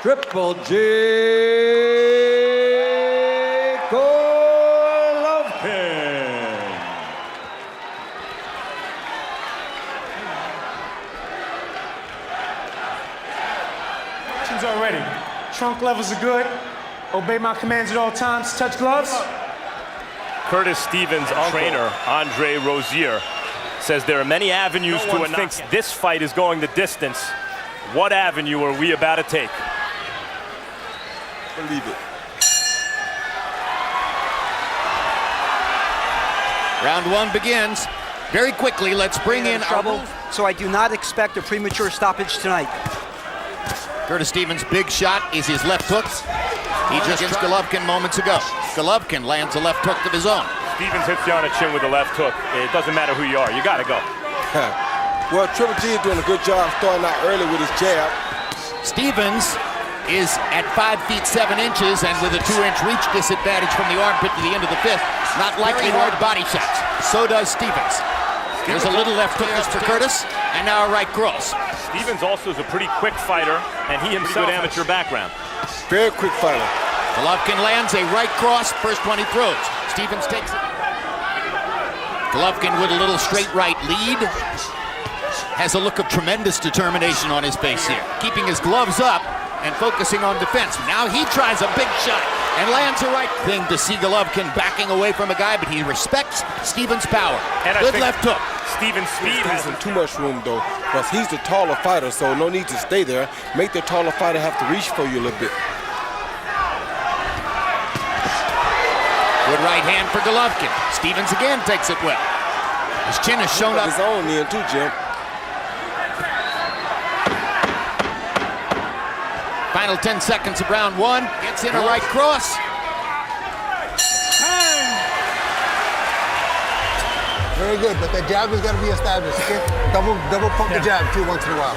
Triple G Golovkin. Actions already. Trunk levels are good. Obey my commands at all times. Touch gloves. Curtis Stevens' trainer, Andre Rozier, says there are many avenues to a knockout. This fight is going the distance. What avenue are we about to take? Believe it. Round one begins. Very quickly, let's bring in trouble, so I do not expect a premature stoppage tonight. Curtis Stevens' big shot is his left hook. He just against Golovkin moments ago. Golovkin lands a left hook of his own. Stevens hits you on the chin with the left hook. It doesn't matter who you are, you gotta go. Well, Triple G is doing a good job starting out early with his jab. Stevens is at 5 feet 7 inches and with a 2-inch reach disadvantage from the armpit to the end of the fifth. Not likely hard body shots. So does Stevens. There's a little left hook for Curtis, and now a right cross. Stevens also is a pretty quick fighter, and he himself has amateur background. Very quick fighter. Golovkin lands a right cross, first one he throws. Stevens takes it. Golovkin with a little straight right lead. Has a look of tremendous determination on his face here. Keeping his gloves up and focusing on defense. Now he tries a big shot and lands a right thing to see Golovkin backing away from a guy, but he respects Stevens' power. And good left hook. Stevens' speed hasn't too much room though, because he's the taller fighter, so no need to stay there. Make the taller fighter have to reach for you a little bit. Good right hand for Golovkin. Stevens again takes it well. His chin has shown up. His own end too, Jim. Final 10 seconds of round one. Gets in a right cross. Very good, but that jab has got to be established, okay? Double pump the jab too once in a while.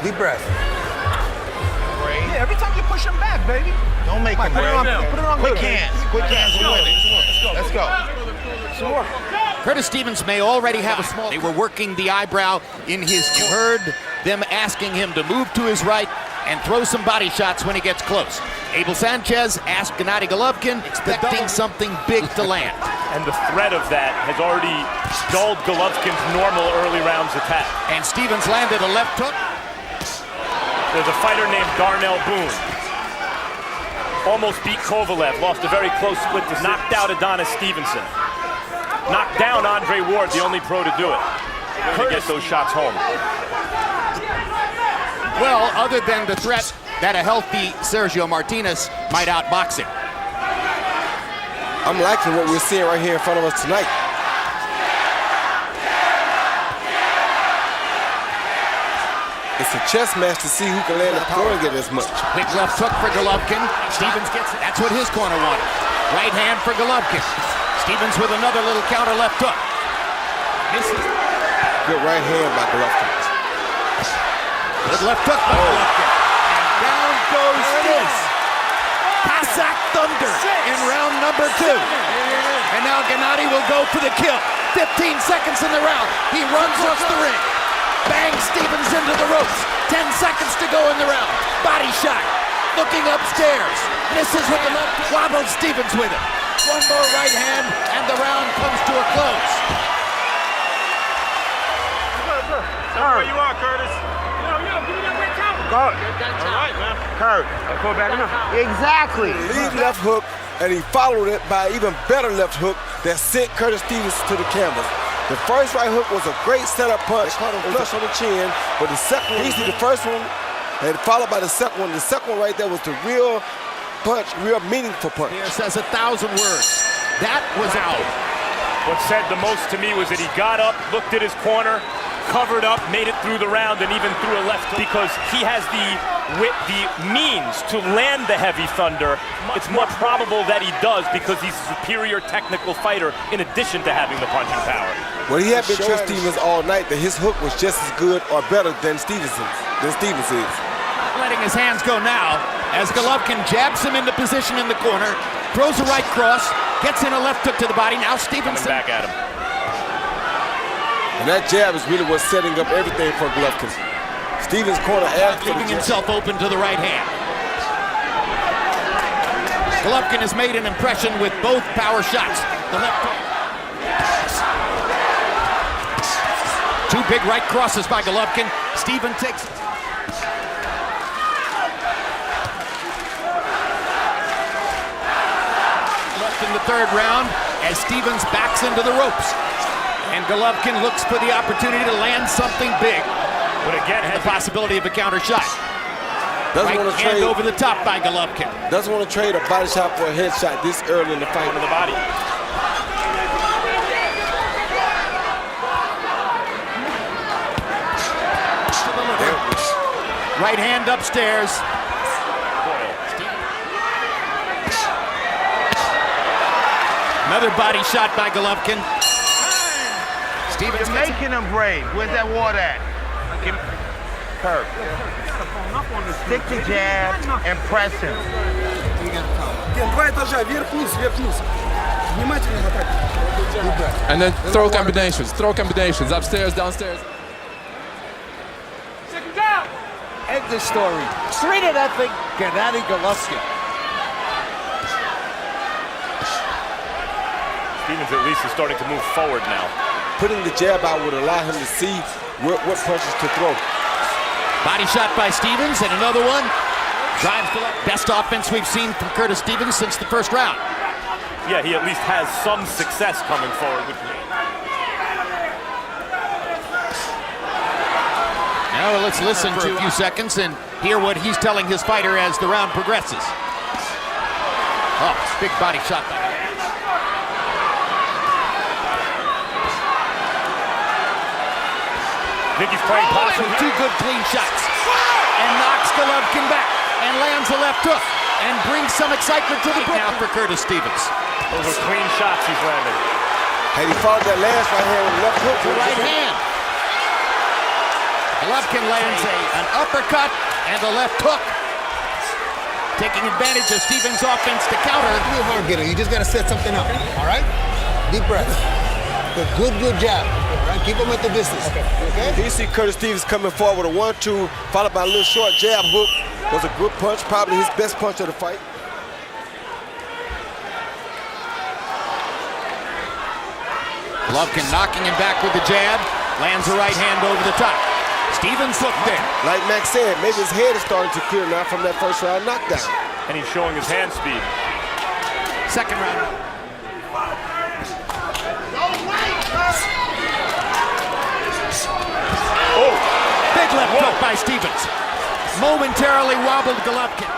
Deep breath. Yeah, every time you push him back, baby. Don't make him put it on quick hands. Quick hands will win it. Let's go. Some more. Curtis Stevens may already have a small... They were working the eyebrow in his... You heard them asking him to move to his right and throw some body shots when he gets close. Abel Sanchez asked Gennady Golovkin, expecting something big to land. And the threat of that has already dulled Golovkin's normal early rounds attack. And Stevens landed a left hook. There's a fighter named Darnell Boone. Almost beat Kovalev, lost a very close split to knocked out Adonis Stevenson. Knocked down Andre Ward, the only pro to do it. To get those shots home. Well, other than the threat that a healthy Sergio Martinez might outbox him. I'm liking what we're seeing right here in front of us tonight. It's a chess match to see who can land the power and get as much. Quick left hook for Golovkin. Stevens gets it. That's what his corner wanted. Right hand for Golovkin. Stevens with another little counter left hook. Misses. Good right hand by Golovkin. Good left hook by Golovkin. And down goes Stevens. Kazakh Thunder in round number 2. And now Gennady will go for the kill. 15 seconds in the round. He runs off the ring. Bangs Stevens into the ropes. 10 seconds to go in the round. Body shot. Looking upstairs. Misses with the left. Wobbles Stevens with it. One more right hand, and the round comes to a close. Where you are, Curtis. Give me that red towel. Go. All right, man. Kurt. Pull back enough. Exactly. Lead left hook, and he followed it by an even better left hook that sent Curtis Stevens to the canvas. The first right hook was a great setup punch, flush on the chin, but the second one, the first one, and followed by the second one. The second one right there was the real punch, real meaningful punch. Here says 1,000 words. That was out. What said the most to me was that he got up, looked at his corner, covered up, made it through the round, and even threw a left hook. Because he has the means to land the heavy thunder. It's more probable that he does because he's a superior technical fighter in addition to having the punching power. Well, he had been trust Stevens all night that his hook was just as good or better than Stevens is. Letting his hands go now as Golovkin jabs him into position in the corner, throws a right cross, gets in a left hook to the body. Now Stevenson back at him. And that jab is really what's setting up everything for Golovkin. Stevens' corner after leaving himself open to the right hand. Golovkin has made an impression with both power shots. The left hook. Two big right crosses by Golovkin. Steven takes it. Left in the third round as Stevens backs into the ropes. And Golovkin looks for the opportunity to land something big. But again, And the possibility of a counter shot. Doesn't Right want to hand trade. over the top by Golovkin. Doesn't want to trade a body shot for a headshot this early in the fight. over the body. Right hand upstairs. Another body shot by Golovkin. Stevens You're making him brave. Where's that water at? Curve. Stick the jab and press him. And then throw combinations. Throw combinations. Upstairs, downstairs. End the story. 3-0, Gennady Golovkin. Stevens at least is starting to move forward now. Putting the jab out would allow him to see what punches to throw. Body shot by Stevens and another one. Drives Golovkin. Best offense we've seen from Curtis Stevens since the first round. Yeah, he at least has some success coming forward with me. Now let's listen to a few seconds and hear what he's telling his fighter as the round progresses. Oh, big body shot by him. I think he's playing possum. Two good clean shots. And knocks Golovkin back and lands a left hook and brings some excitement to the now for Curtis Stevens. Those are clean shots he's landing. Had he followed that last right hand with a left hook, The right hand. Golovkin lands an uppercut and a left hook. Taking advantage of Stevens' offense to counter. You're a hard getter. You just got to set something up. All right? Deep breath. Good jab. All right? Keep him at the distance. Okay? You see Curtis Stevens coming forward with a 1-2, followed by a little short jab hook. Was a good punch, probably his best punch of the fight. Golovkin knocking him back with the jab. Lands a right hand over the top. Stevens looked there. Like Max said, maybe his head is starting to clear now from that first round knockdown. And he's showing his hand speed. Second round. Oh! Big left hook by Stevens. Momentarily wobbled Golovkin.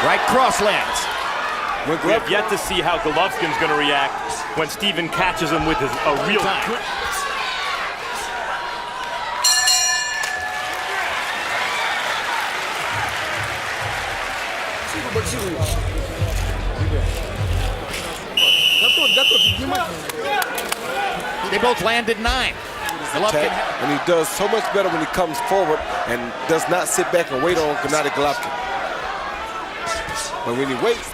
Right cross lands. We have yet to see how Golovkin's going to react when Steven catches him with a real good. They both landed 9. Golovkin. And he does so much better when he comes forward and does not sit back and wait on Gennady Golovkin. But when he waits,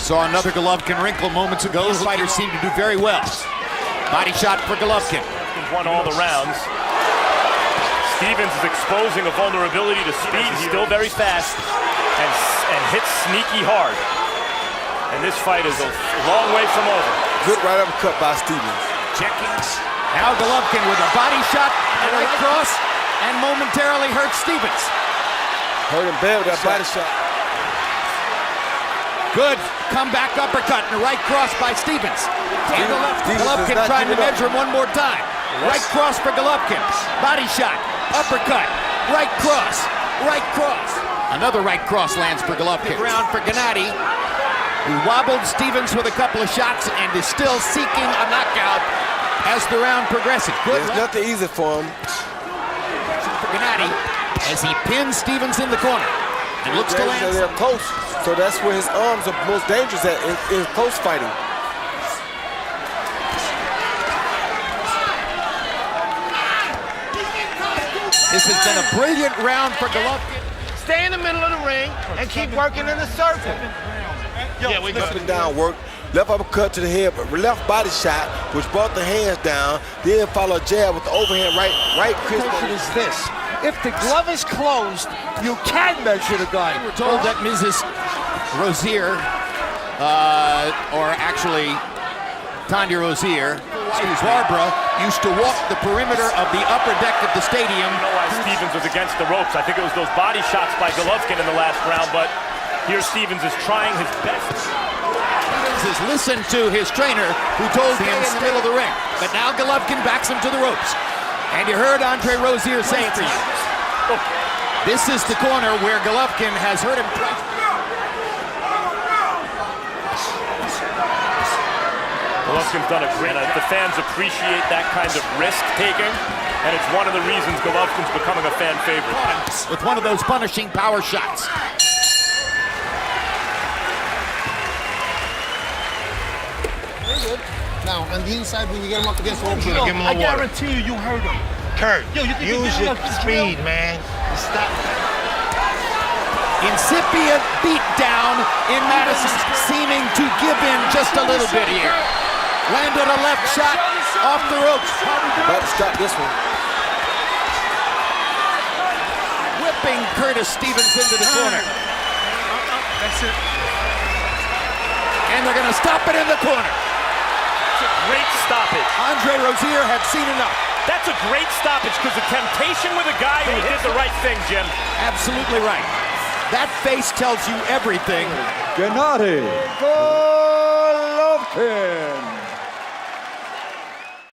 Saw another Golovkin wrinkle moments ago. The fighters seem to do very well. Body shot for Golovkin. He's won all the rounds. Stevens is exposing a vulnerability to speed. He's still very fast and hits sneaky hard. And this fight is a long way from over. good right uppercut by Stevens. Checking. Now Golovkin with a body shot and a cross and momentarily hurts Stevens. Hurt him bad with that body shot. Good comeback uppercut and a right cross by Stevens. And the left. Stevens Golovkin does not trying to give it up. measure him one more time. Right cross for Golovkin. Body shot. Uppercut. Right cross. Right cross. Another right cross lands for Golovkin. Round for Gennady, who wobbled Stevens with a couple of shots and is still seeking a knockout as the round progresses. Good There's nothing easy for him. for Gennady as he pins Stevens in the corner and looks to land. They're close, so that's where his arms are most dangerous at in close fighting. This has been a brilliant round for Golovkin. Stay in the middle of the ring and keep working in the circle. Up and down work. left uppercut to the head, but left body shot, which brought the hands down, then followed a jab with the overhand right crisp. The is this. If the glove is closed, you can measure the guy. We're told that Mrs. Rozier, or actually Tanya Rozier, Barbara, used to walk the perimeter of the upper deck of the stadium. I don't know why Stevens was against the ropes. I think it was those body shots by Golovkin in the last round, but here Stevens is trying his best. Stevens has listened to his trainer, who told him in the middle of the ring. But now Golovkin backs him to the ropes. And you heard Andre Rozier say it for you. This is the corner where Golovkin has hurt him twice. Golovkin's done a great, the fans appreciate that kind of risk-taking, and it's one of the reasons Golovkin's becoming a fan favorite. With one of those punishing power shots. Very good. Now, on the inside, when you get him up against the ropes, Give him a I little water. guarantee you hurt him. Kurt, Yo, you think use you your can speed, man. Stop. Incipient beatdown in Madison, seeming to give in just a little bit here. Landed a left shot off the ropes. About to stop this one. Whipping Curtis Stevens into the corner. That's it. And they're going to stop it in the corner. It's a great stoppage. Andre Rozier had seen enough. That's a great stoppage because the temptation with a guy who did the right thing, Jim. Absolutely right. That face tells you everything. Gennady Golovkin.